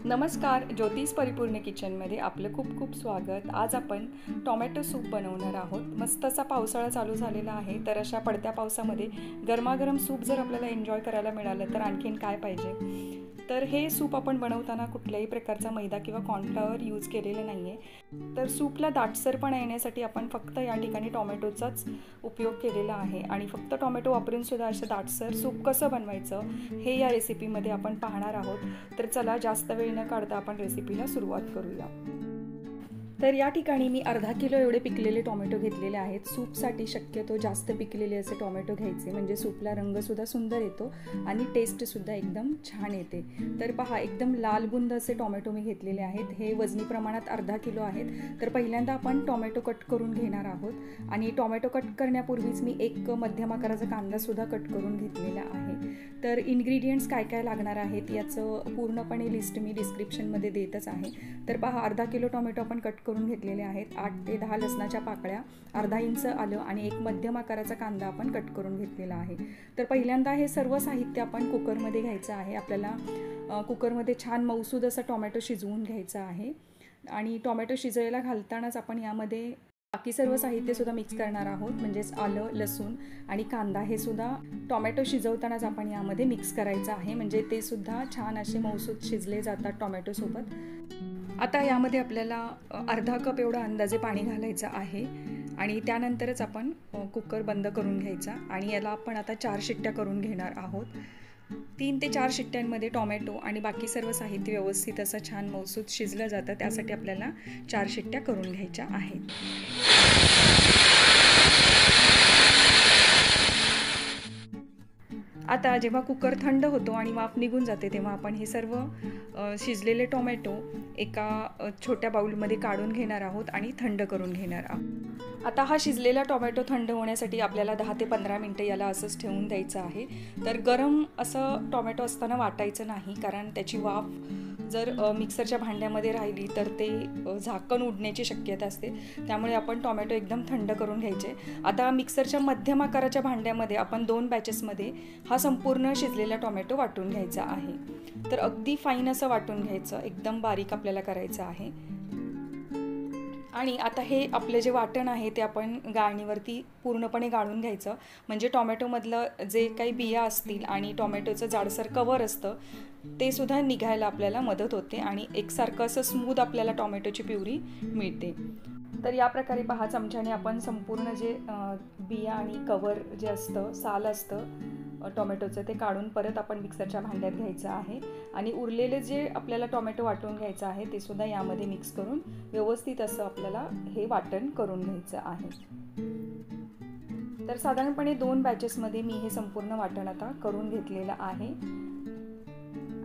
नमस्कार, ज्योतिष परिपूर्ण किचनमध्ये आपलं खूप खूप स्वागत। आज आपण टोमॅटो सूप बनवणार आहोत। मस्त असा पावसाळा चालू झालेला आहे, तर अशा पडत्या पावसामध्ये गरमागरम सूप जर आपल्याला एन्जॉय करायला मिळालं तर आणखीन काय पाहिजे। तर हे सूप आपण बनवताना कुठल्याही प्रकारचा मैदा किंवा कॉर्नफ्लॉवर यूज केलेलं नाही आहे। तर सूपला दाटसरपणा येण्यासाठी आपण फक्त या ठिकाणी टोमॅटोचाच उपयोग केलेला आहे आणि फक्त टोमॅटो वापरून सुद्धा असं दाटसर सूप कसं बनवायचं हे या रेसिपीमध्ये आपण पाहणार आहोत। तर चला जास्त वेळ न काढता आपण रेसिपीला सुरुवात करूया। तर या ठिकाणी मी अर्धा किलो एवढे पिकलेले टोमॅटो घेतलेले आहेत। सूपसाठी शक्यतो जास्त पिकलेले असे टोमॅटो घ्यायचे, म्हणजे सूपला रंगसुद्धा सुंदर येतो आणि टेस्टसुद्धा एकदम छान येते। तर पहा, एकदम लालबुंद असे टोमॅटो मी घेतलेले आहेत। हे वजनी प्रमाणात अर्धा किलो आहेत। तर पहिल्यांदा आपण टोमॅटो कट करून घेणार आहोत आणि टोमॅटो कट करण्यापूर्वीच मी एक मध्यम आकाराचा कांदासुद्धा कट करून घेतलेला आहे। तर इन्ग्रेडियंट्स काय काय लागणार आहेत याचं पूर्णपणे लिस्ट मी डिस्क्रिप्शनमध्ये देतच आहे। तर पहा, अर्धा किलो टोमॅटो आपण कट करून घेतलेले आहेत। 8 ते 10 लसणाच्या पाकळ्या, अर्धा इंच आलं आणि एक मध्यम आकाराचा कांदा आपण कट करून घेतलेला आहे। तर पहिल्यांदा हे सर्व साहित्य आपण कुकरमध्ये घ्यायचं आहे। आपल्याला कुकरमध्ये छान मऊसूद असा टोमॅटो शिजवून घ्यायचा आहे आणि टोमॅटो शिजायला घालतानाच आपण यामध्ये बाकी सर्व साहित्य सुद्धा मिक्स करणार आहोत, म्हणजेच आलं, लसूण आणि कांदा हे सुद्धा टोमॅटो शिजवतानाच आपण यामध्ये मिक्स करायचं आहे, म्हणजे ते सुद्धा छान असे मऊसूद शिजले जातात टोमॅटो सोबत। आता यामध्ये आपल्याला अर्धा कप एवढं अंदाजे पाणी घालायचं आहे आणि त्यानंतरच आपण कुकर बंद करून घ्यायचा आणि याला आपण आता 4 शिट्ट्या करून घेणार आहोत। 3 ते 4 शिट्ट्यांमध्ये टोमॅटो आणि बाकी सर्व साहित्य व्यवस्थित असं छान मऊसूद शिजलं जातं, त्यासाठी आपल्याला 4 शिट्ट्या करून घ्यायच्या आहेत। आता जेव्हा कुकर थंड होतो आणि वाफ निघून जाते तेव्हा आपण हे सर्व शिजलेले टोमॅटो एका छोट्या बाउलमध्ये काढून घेणार आहोत आणि थंड करून घेणार आहोत। आता हा शिजलेला टोमॅटो थंड होण्यासाठी आपल्याला 10 ते 15 मिनिटं याला असंच ठेवून द्यायचं आहे। तर गरम असं टोमॅटो असताना वाटायचं नाही, कारण त्याची वाफ जर मिक्सरच्या भांड्यामध्ये राहिली तर ते झाकण उडण्याची शक्यता असते, त्यामुळे आपण टोमॅटो एकदम थंड करून घ्यायचे। आता मिक्सरच्या मध्यम आकाराच्या भांड्यामध्ये आपण 2 बॅचेसमध्ये हा संपूर्ण शिजलेला टोमॅटो वाटून घ्यायचा आहे। तर अगदी फाईन असं वाटून घ्यायचं, एकदम बारीक आपल्याला करायचं आहे। आणि आता हे आपलं जे वाटण आहे ते आपण गाळणीवरती पूर्णपणे गाळून घ्यायचं, म्हणजे टोमॅटोमधलं जे काही बिया असतील आणि टोमॅटोचं जाडसर कवर असतं ते सुद्धा निघायला आपल्याला मदत होते आणि एकसारखं असं स्मूथ आपल्याला टोमॅटोची प्युरी मिळते। तर या प्रकारे पहा, चमच्याने आपण संपूर्ण जे बिया आणि कवर जे असतं, साल असतं टोमॅटोचं, ते काढून परत आपण मिक्सरच्या भांड्यात घ्यायचं आहे आणि उरलेले जे आपल्याला टोमॅटो वाटून घ्यायचं आहे ते सुद्धा यामध्ये मिक्स करून व्यवस्थित असं आपल्याला हे वाटण करून घ्यायचं आहे। तर साधारणपणे 2 बॅचेसमध्ये मी हे संपूर्ण वाटण आता करून घेतलेलं आहे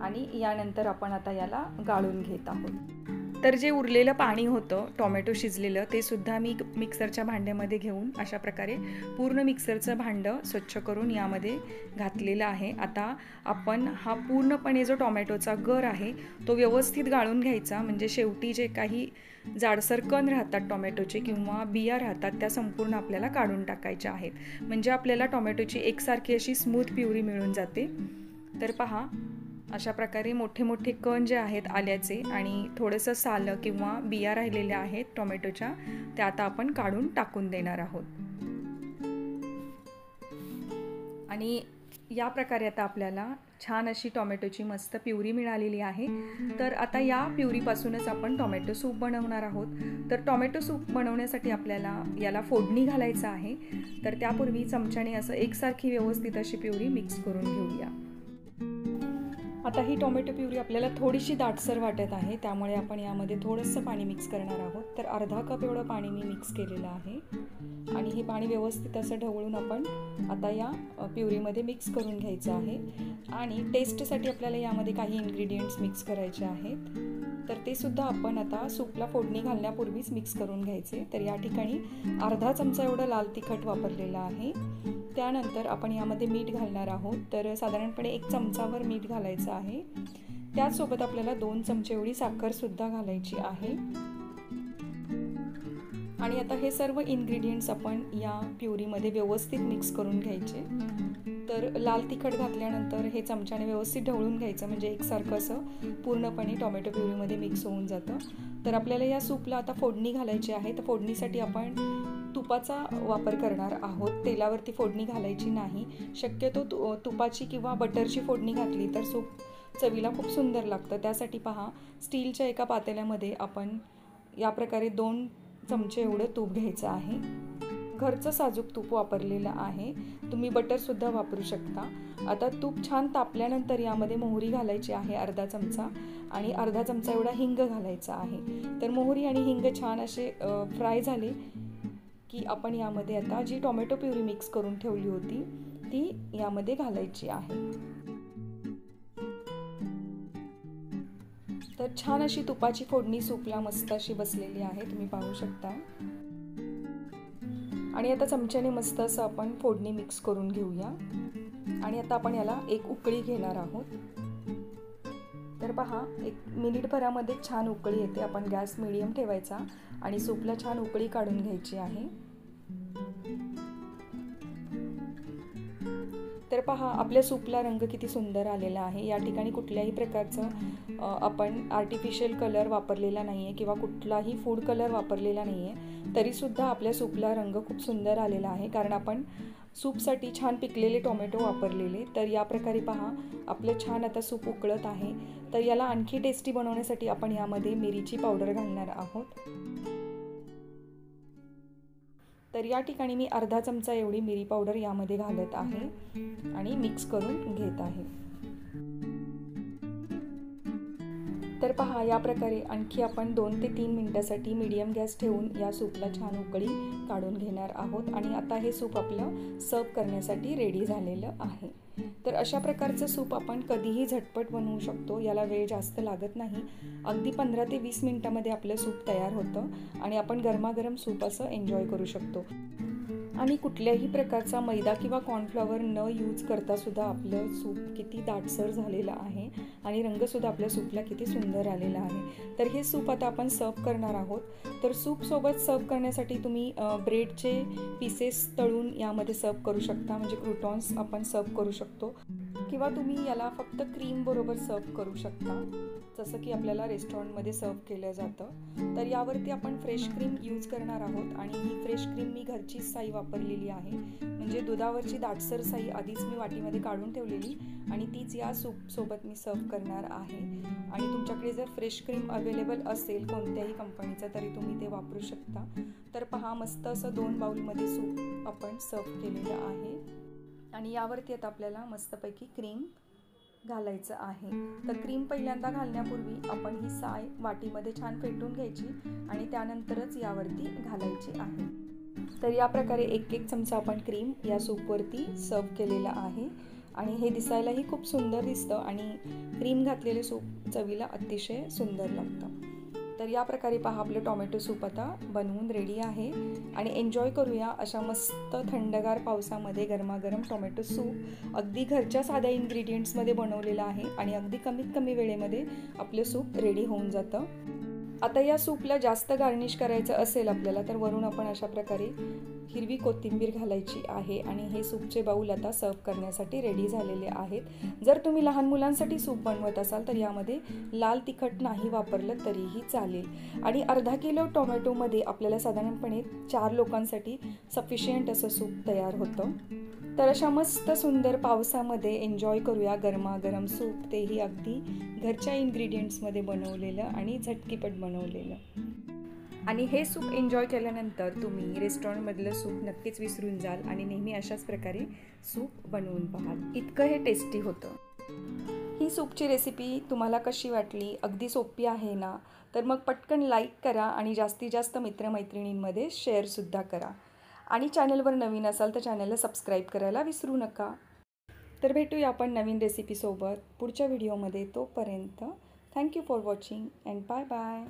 आणि यानंतर आपण आता याला गाळून घेत आहोत। तर जे उरलेलं पाणी होतं टोमॅटो शिजलेलं ते सुद्धा मी मिक्सरच्या भांड्यामध्ये घेऊन अशा प्रकारे पूर्ण मिक्सरचं भांडं स्वच्छ करून यामध्ये घातलेलं आहे। आता आपण हा पूर्णपणे जो टोमॅटोचा गर आहे तो व्यवस्थित गाळून घ्यायचा, म्हणजे शेवटी जे काही जाडसर कण राहतात टोमॅटोचे किंवा बिया राहतात त्या संपूर्ण आपल्याला काढून टाकायच्या आहेत, म्हणजे आपल्याला टोमॅटोची एकसारखी अशी स्मूथ प्युरी मिळून जाते। तर पहा, अशा प्रकारे मोठे मोठे कण जे आहेत आल्याचे आणि थोडंसं सालं किंवा बिया राहिलेल्या आहेत टोमॅटोच्या, त्या आता आपण काढून टाकून देणार आहोत। आणि या प्रकारे आता आपल्याला छान अशी टोमॅटोची मस्त प्युरी मिळालेली आहे। तर आता या प्युरीपासूनच आपण टोमॅटो सूप बनवणार आहोत। तर टोमॅटो सूप बनवण्यासाठी आपल्याला याला फोडणी घालायचं आहे, तर त्यापूर्वी चमच्याने असं एकसारखी व्यवस्थित अशी प्युरी मिक्स करून घेऊया। आता ही टोमॅटो प्युरी आपल्याला थोडीशी दाटसर वाटत आहे, त्यामुळे आपण यामध्ये थोडंसं पाणी मिक्स करणार आहोत। तर अर्धा कप एवढं पाणी मी मिक्स केलेलं आहे आणि हे पाणी व्यवस्थित असं ढवळून आपण आता या प्युरीमध्ये मिक्स करून घ्यायचं आहे। आणि टेस्टसाठी आपल्याला यामध्ये काही इन्ग्रेडियंट्स मिक्स करायचे आहेत, तर ते सुद्धा आपण आता सूपला फोडणी घालण्यापूर्वीच मिक्स करून घ्यायचे। तर या ठिकाणी अर्धा चमचा एवढं लाल तिखट वापरलेलं आहे। त्यानंतर आपण यामध्ये मीठ घालणार आहोत, तर साधारणपणे 1 चमचावर मीठ घालायचं आहे। त्याचसोबत आपल्याला 2 चमचे एवढी साखर सुद्धा घालायची आहे आणि आता हे सर्व इन्ग्रेडियंट्स आपण या प्युरीमध्ये व्यवस्थित मिक्स करून घ्यायचे। तर लाल तिखट घातल्यानंतर हे चमच्याने व्यवस्थित ढवळून घ्यायचं, म्हणजे एकसारखं असं पूर्णपणे टोमॅटो प्युरीमध्ये मिक्स होऊन जातं। तर आपल्याला या सूपला आता फोडणी घालायची आहे। तर फोडणीसाठी आपण तुपाचा वापर करणार आहोत, तेलावरती फोडणी घालायची नाही। शक्यतो तुपाची किंवा बटरची फोडणी घातली तर सूप चवीला खूप सुंदर लागतं। त्यासाठी पहा, स्टीलच्या एका पातेल्यामध्ये आपण या प्रकारे 2 चमचे एवढं तूप घ्यायचं आहे। घरचं साजूक तूप वापरलेलं आहे, तुम्ही बटरसुद्धा वापरू शकता। आता तूप छान तापल्यानंतर यामध्ये मोहरी घालायची आहे अर्धा चमचा, आणि अर्धा चमचा एवढा हिंग घालायचा आहे। तर मोहरी आणि हिंग छान असे फ्राय झाले की आपण यामध्ये आता जी टोमॅटो प्युरी मिक्स करून ठेवली होती ती यामध्ये घालायची आहे। तर छान अशी तुपाची फोडणी सूपला मस्त अशी बसलेली आहे, तुम्ही पाहू शकता। आणि आता चमच्याने मस्त असं आपण फोडणी मिक्स करून घेऊया, आणि आता आपण याला एक उकळी घेणार आहोत। तर पहा, 1 मिनिटभरामध्ये छान उकळी येते। आपण गॅस मीडियम ठेवायचा आणि सूपला छान उकळी काढून घ्यायची आहे। तर पहा, आपल्या सूपला रंग किती सुंदर आलेला आहे। या ठिकाणी कुठल्याही प्रकारचं आपण आर्टिफिशियल कलर वापरलेला नाही आहे किंवा कुठलाही फूड कलर वापरलेला नाही आहे, तरीसुद्धा आपल्या सूपला रंग खूप सुंदर आलेला आहे, कारण आपण सूपसाठी छान पिकलेले टोमॅटो वापरलेले। तर या प्रकारे पहा, आपलं छान आता सूप उकळत आहे। तर याला आणखी टेस्टी बनवण्यासाठी आपण यामध्ये मिरीची पावडर घालणार आहोत। तर या ठिकाणी मी अर्धा चमचा एवढी मिरी पावडर यामध्ये घालत आहे आणि मिक्स करून घेत आहे। तर पहा, या प्रकारे आणखी आपण 2 ते 3 मिनिटांसाठी मीडियम गॅस ठेवून या सूपला छान उकळी काढून घेणार आहोत। आणि आता हे सूप आपलं सर्व करण्यासाठी रेडी झालेलं आहे। तर अशा प्रकारचं सूप आपण कधीही झटपट बनवू शकतो, याला वेळ जास्त लागत नाही। अगदी 15 ते 20 मिनिटांमध्ये आपलं सूप तयार होतं आणि आपण गरमागरम सूप असं एन्जॉय करू शकतो। आणि कुठल्याही प्रकारचा मैदा किंवा कॉर्नफ्लॉवर न यूज करता सुद्धा आपलं सूप किती दाटसर झालेलं आहे, आणि रंगसुद्धा आपल्या सूपला किती सुंदर आलेला आहे। तर हे सूप आता आपण सर्व करणार आहोत। तर सूपसोबत सर्व करण्यासाठी तुम्ही ब्रेडचे पीसेस तळून यामध्ये सर्व करू शकता, म्हणजे क्रूटॉन्स आपण सर्व करू शकतो, किंवा तुम्ही याला फक्त क्रीम बरोबर सर्व करू शकता, जसं की आपल्याला रेस्टॉरंटमध्ये सर्व केलं जातं। तर यावरती आपण फ्रेश क्रीम यूज करणार आहोत, आणि ही फ्रेश क्रीम मी घरचीच साई वापरलेली आहे, म्हणजे दुधावरची दाटसर साई आधीच मी वाटीमध्ये काढून ठेवलेली, आणि तीच या सूपसोबत मी सर्व करणार आहे। आणि तुमच्याकडे जर फ्रेश क्रीम अवेलेबल असेल कोणत्याही कंपनीचं तरी तुम्ही ते वापरू शकता। तर पहा, मस्त असं 2 बाउलमध्ये सूप आपण सर्व केलेलं आहे, आणि यावरती आता आपल्याला मस्तपैकी क्रीम घालायचं आहे। तर क्रीम पहिल्यांदा घालण्यापूर्वी आपण ही साय वाटीमध्ये छान फेटून घ्यायची आणि त्यानंतरच यावरती घालायची आहे। तर या प्रकारे 1-1 चमचा आपण क्रीम या सूपवरती सर्व केलेला आहे, आणि हे दिसायलाही खूप सुंदर दिसतं, आणि क्रीम घातलेले सूप चवीला अतिशय सुंदर लागतं। तर या प्रकारे पहा, आपलं टोमॅटो सूप आता बनवून रेडी आहे, आणि एन्जॉय करूया अशा मस्त थंडगार पावसामध्ये गरमागरम टोमॅटो सूप। अगदी घरच्या साध्या इन्ग्रेडियंट्समध्ये बनवलेलं आहे, आणि अगदी कमीत कमी वेळेमध्ये आपलं सूप रेडी होऊन जातं। आता या सूपला जास्त गार्निश करायचं असेल आपल्याला, तर वरून आपण अशा प्रकारे हिरवी कोथिंबीर घालायची आहे, आणि हे सूपचे बाउल आता सर्व करण्यासाठी रेडी झालेले आहेत। जर तुम्ही लहान मुलांसाठी सूप बनवत असाल तर यामध्ये लाल तिखट नाही वापरलं तरीही चालेल, आणि अर्धा किलो टोमॅटोमध्ये आपल्याला साधारणपणे 4 लोकांसाठी सफिशियंट असं सूप तयार होतं। तर अशा मस्त सुंदर पावसामध्ये एन्जॉय करूया गरमागरम सूप, तेही अगदी घरच्या इन्ग्रेडियंट्समध्ये बनवलेलं आणि झटकीपट बनवलेलं। आणि हे सूप एन्जॉय केल्यानंतर तुम्ही रेस्टॉरंटमधलं सूप नक्कीच विसरून जाल, आणि नेहमी अशाच प्रकारे सूप बनवून पाहाल, इतकं हे टेस्टी होतं। ही सूपची रेसिपी तुम्हाला कशी वाटली? अगदी सोपी आहे ना? तर मग पटकन लाईक करा, आणि जास्तीत जास्त मित्रमैत्रिणींमध्ये शेअरसुद्धा करा, आणि चॅनलवर नवीन असाल तर चॅनलला सबस्क्राईब करायला विसरू नका। तर भेटूया आपण नवीन रेसिपीसोबत पुढच्या व्हिडिओमध्ये। तोपर्यंत thank you for watching and bye bye.